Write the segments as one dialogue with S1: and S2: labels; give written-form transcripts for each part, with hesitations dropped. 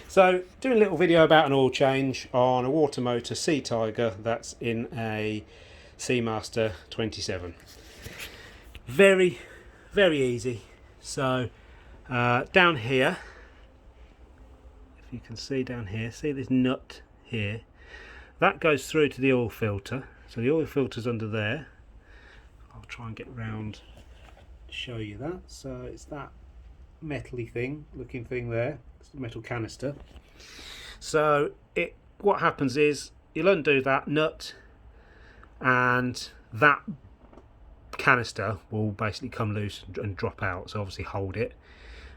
S1: So, doing a little video about an oil change on a Watermota Sea Tiger that's in a Seamaster 27. Very, very easy. So, down here, if you can see down here, see this nut here? That goes through to the oil filter. So the oil filter's under there. I'll try and get round to show you that. So it's that metally thing, looking thing there. It's the metal canister. So what happens is you'll undo that nut and that canister will basically come loose and drop out, so obviously hold it.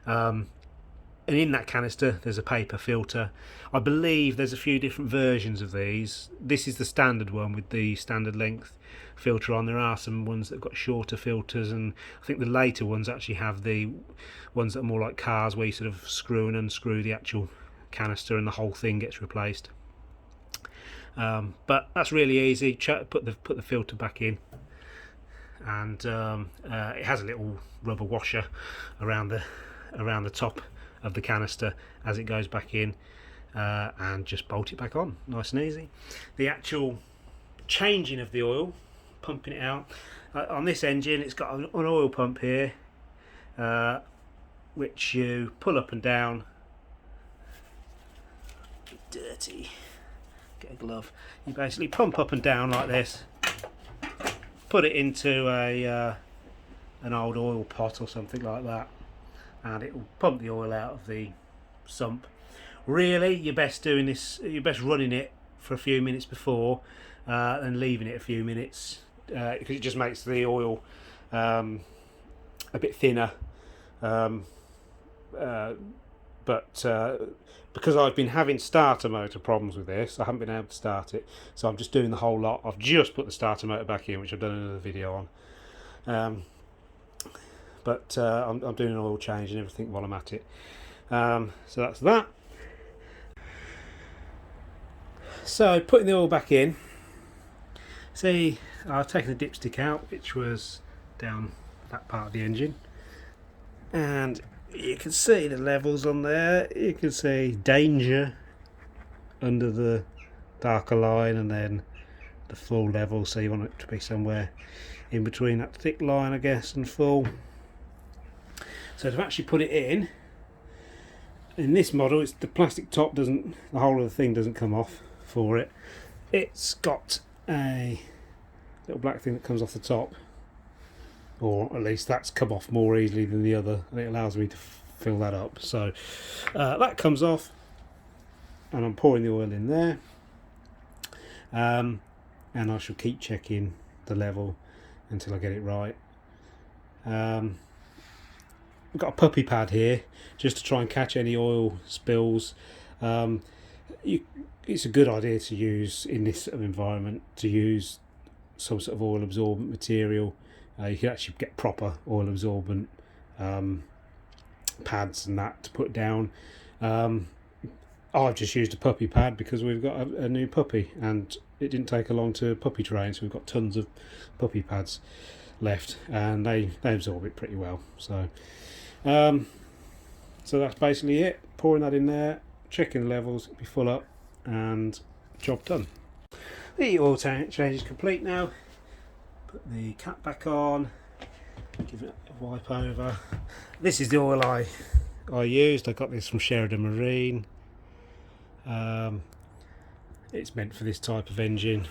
S1: And in that canister there's a paper filter. I believe there's a few different versions of these. This is the standard one with the standard length filter on. There are some ones that have got shorter filters, and I think the later ones actually have the ones that are more like cars, where you sort of screw and unscrew the actual canister and the whole thing gets replaced. But that's really easy. Put the filter back in, and it has a little rubber washer around the top of the canister as it goes back in, and just bolt it back on, nice and easy. The actual changing of the oil, pumping it out, on this engine it's got an oil pump here, which you pull up and down. Dirty, get a glove. You basically pump up and down like this, put it into an old oil pot or something like that, and it will pump the oil out of the sump. Really, you're best running it for a few minutes before, and leaving it a few minutes, because it just makes the oil a bit thinner. But because I've been having starter motor problems with this, I haven't been able to start it, so I'm just doing the whole lot. I've just put the starter motor back in, which I've done another video on. But I'm doing an oil change and everything while I'm at it. So that's that. So putting the oil back in, see, I've taken the dipstick out, which was down that part of the engine, and you can see the levels on there. You can see danger under the darker line, and then the full level, so you want it to be somewhere in between that thick line, I guess, and full. So to actually put it in this model, it's the plastic top the whole of the thing doesn't come off for it. It's got a little black thing that comes off the top, or at least that's come off more easily than the other, and it allows me to fill that up. So that comes off, and I'm pouring the oil in there, and I shall keep checking the level until I get it right. I've got a puppy pad here just to try and catch any oil spills. It's a good idea to use, in this sort of environment, to use some sort of oil absorbent material. You can actually get proper oil absorbent pads and that to put down. I've just used a puppy pad because we've got a new puppy, and it didn't take long to puppy train, so we've got tons of puppy pads left, and they absorb it pretty well. So that's basically it. Pouring that in there, checking the levels, be full up, and job done. The oil change is complete now. Put the cap back on, give it a wipe over. This is the oil I used. I got this from Sheridan Marine. It's meant for this type of engine,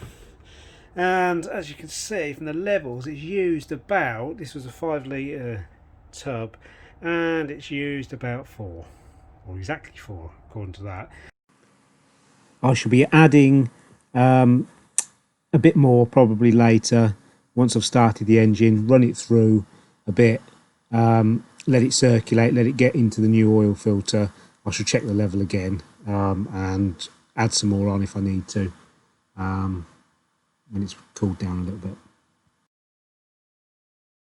S1: and as you can see from the levels, it's used about, this was a 5 litre tub, and it's used about 4, or exactly 4 according to that. I shall be adding a bit more probably later, once I've started the engine, run it through a bit, let it circulate, let it get into the new oil filter. I shall check the level again, and add some more on if I need to, when it's cooled down a little bit.